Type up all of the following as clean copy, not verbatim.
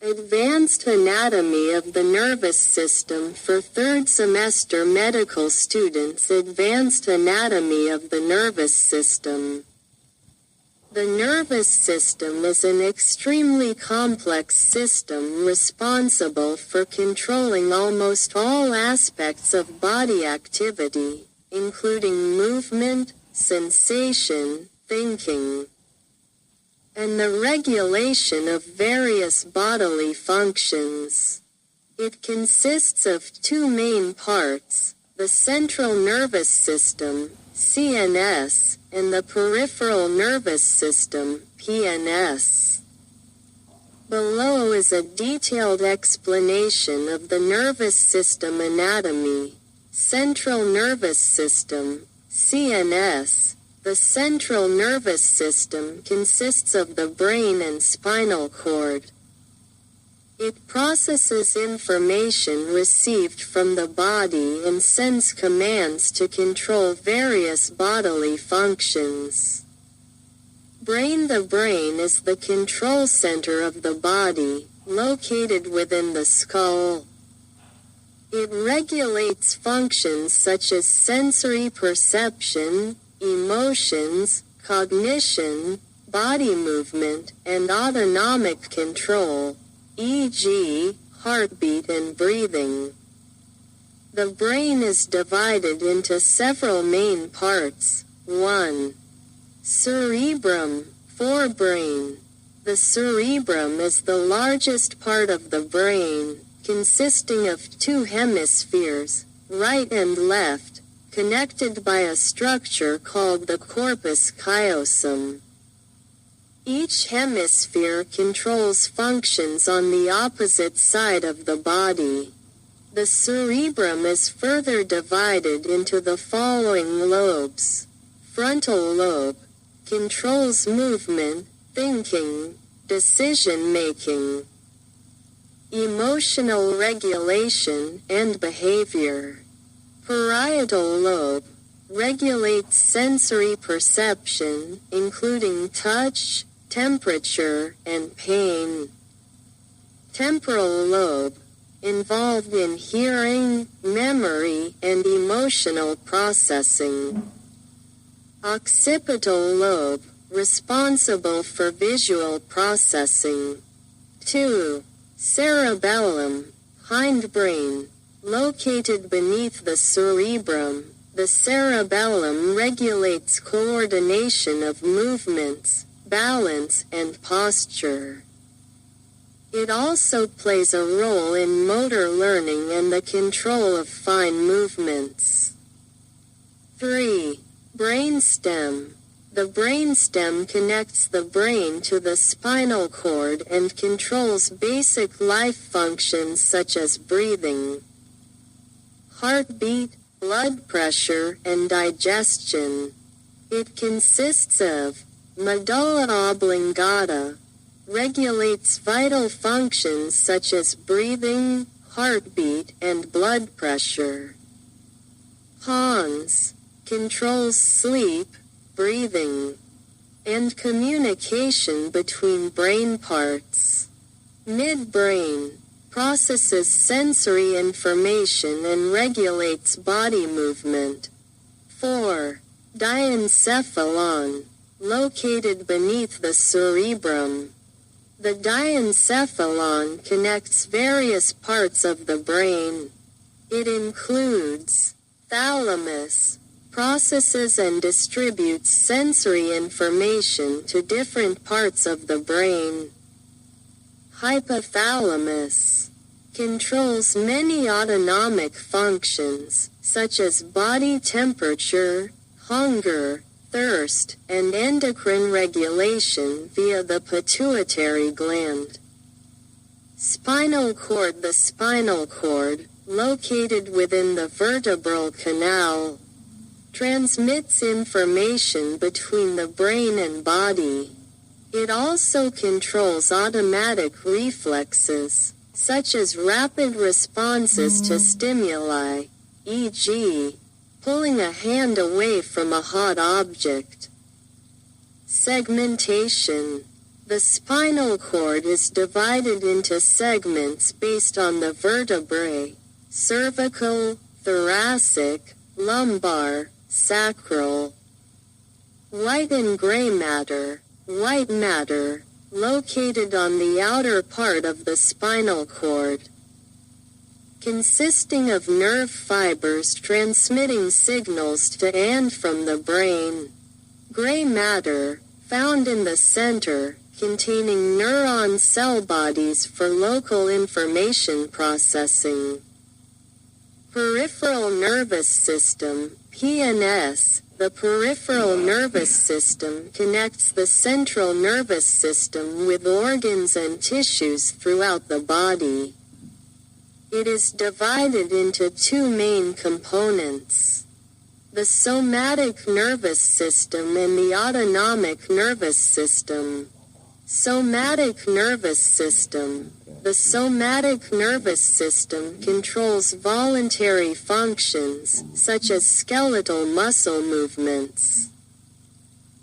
Advanced Anatomy of the Nervous System for 3rd semester medical students. Advanced Anatomy of the Nervous System. The nervous system is an extremely complex system responsible for controlling almost all aspects of body activity, including movement, sensation, thinking, and the regulation of various bodily functions. It consists of 2 main parts, the central nervous system, CNS, and the peripheral nervous system, PNS. Below is a detailed explanation of the nervous system anatomy. Central nervous system, CNS. The central nervous system consists of the brain and spinal cord. It processes information received from the body and sends commands to control various bodily functions. The brain is the control center of the body, located within the skull. It regulates functions such as sensory perception, emotions, cognition, body movement, and autonomic control, e.g., heartbeat and breathing. The brain is divided into several main parts. 1. Cerebrum, forebrain. The cerebrum is the largest part of the brain, consisting of 2 hemispheres, right and left, connected by a structure called the corpus callosum. Each hemisphere controls functions on the opposite side of the body. The cerebrum is further divided into the following lobes. Frontal lobe controls movement, thinking, decision-making, emotional regulation, and behavior. Parietal lobe regulates sensory perception, including touch, temperature, and pain. Temporal lobe involved in hearing, memory, and emotional processing. Occipital lobe responsible for visual processing. 2. Cerebellum, hindbrain, located beneath the cerebrum. The cerebellum regulates coordination of movements, balance, and posture. It also plays a role in motor learning and the control of fine movements. 3. Brainstem. The brainstem connects the brain to the spinal cord and controls basic life functions such as breathing, heartbeat, blood pressure, and digestion. It consists of medulla oblongata, regulates vital functions such as breathing, heartbeat, and blood pressure. Pons controls sleep, breathing, and communication between brain parts. Midbrain processes sensory information and regulates body movement. 4. Diencephalon, located beneath the cerebrum. The diencephalon connects various parts of the brain. It includes thalamus, processes and distributes sensory information to different parts of the brain. Hypothalamus controls many autonomic functions, such as body temperature, hunger, thirst, and endocrine regulation via the pituitary gland. Spinal cord. The spinal cord, located within the vertebral canal, transmits information between the brain and body. It also controls automatic reflexes, such as rapid responses to stimuli, e.g., pulling a hand away from a hot object. Segmentation. The spinal cord is divided into segments based on the vertebrae: cervical, thoracic, lumbar, sacral. White and gray matter, white matter, located on the outer part of the spinal cord, consisting of nerve fibers transmitting signals to and from the brain. Gray matter, found in the center, containing neuron cell bodies for local information processing. Peripheral nervous system, PNS. The peripheral nervous system connects the central nervous system with organs and tissues throughout the body. It is divided into two main components: the somatic nervous system and the autonomic nervous system. Somatic nervous system. The somatic nervous system controls voluntary functions, such as skeletal muscle movements.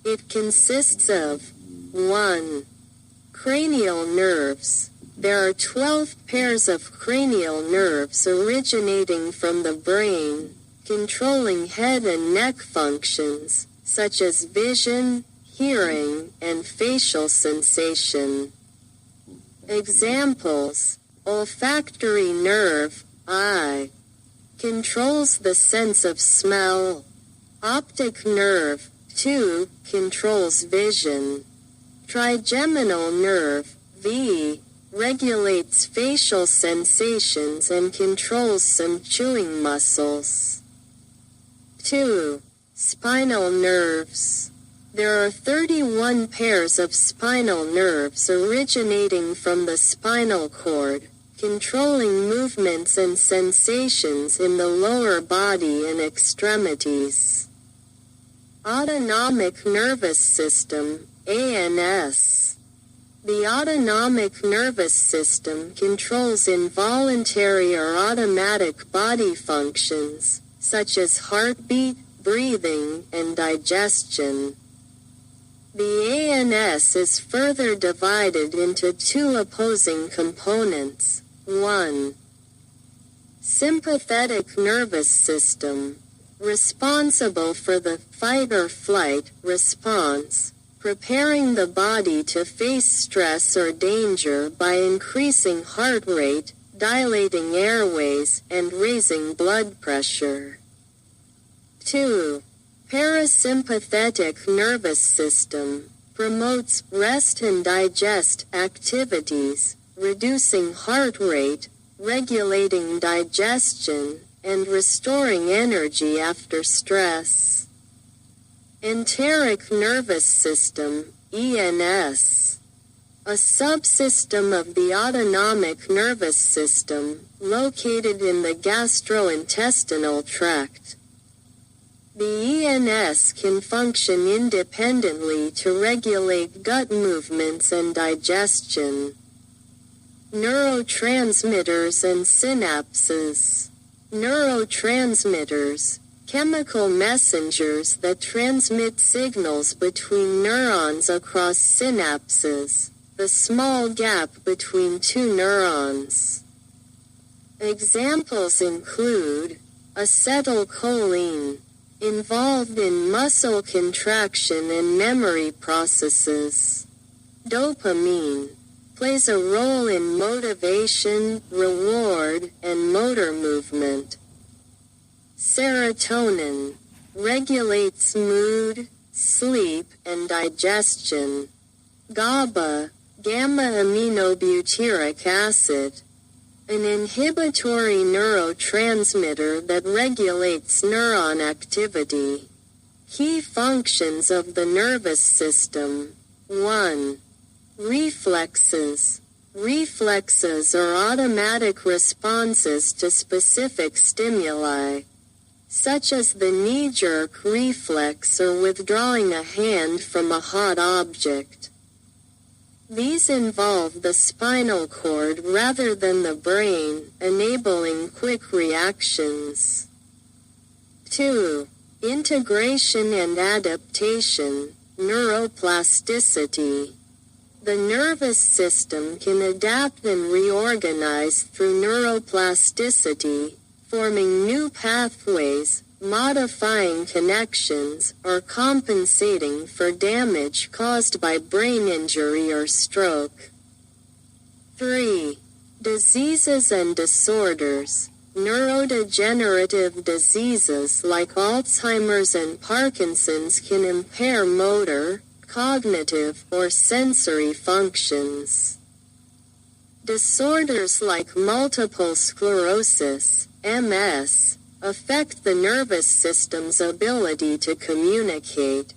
It consists of 1. Cranial nerves. There are 12 pairs of cranial nerves originating from the brain, controlling head and neck functions, such as vision, hearing, and facial sensation. Examples: olfactory nerve, eye, controls the sense of smell. Optic nerve, 2, controls vision. Trigeminal nerve, V, regulates facial sensations and controls some chewing muscles. 2. Spinal nerves. There are 31 pairs of spinal nerves originating from the spinal cord, controlling movements and sensations in the lower body and extremities. Autonomic nervous system, ANS. The autonomic nervous system controls involuntary or automatic body functions, such as heartbeat, breathing, and digestion. The ANS is further divided into two opposing components. 1. Sympathetic nervous system, responsible for the fight or flight response, preparing the body to face stress or danger by increasing heart rate, dilating airways, and raising blood pressure. 2. Parasympathetic nervous system, promotes rest and digest activities, reducing heart rate, regulating digestion, and restoring energy after stress. Enteric nervous system, ENS. A subsystem of the autonomic nervous system, located in the gastrointestinal tract. The ENS can function independently to regulate gut movements and digestion. Neurotransmitters and synapses. Neurotransmitters, chemical messengers that transmit signals between neurons across synapses, the small gap between two neurons. Examples include acetylcholine, involved in muscle contraction and memory processes. Dopamine, plays a role in motivation, reward, and motor movement. Serotonin, regulates mood, sleep, and digestion. GABA, gamma-aminobutyric acid, an inhibitory neurotransmitter that regulates neuron activity. Key functions of the nervous system. 1. Reflexes. Reflexes are automatic responses to specific stimuli, such as the knee-jerk reflex or withdrawing a hand from a hot object. These involve the spinal cord rather than the brain, enabling quick reactions. 2. Integration and adaptation, neuroplasticity. The nervous system can adapt and reorganize through neuroplasticity, forming new pathways, modifying connections, or compensating for damage caused by brain injury or stroke. 3. Diseases and disorders. Neurodegenerative diseases like Alzheimer's and Parkinson's can impair motor, cognitive, or sensory functions. Disorders like multiple sclerosis, MS, affect the nervous system's ability to communicate,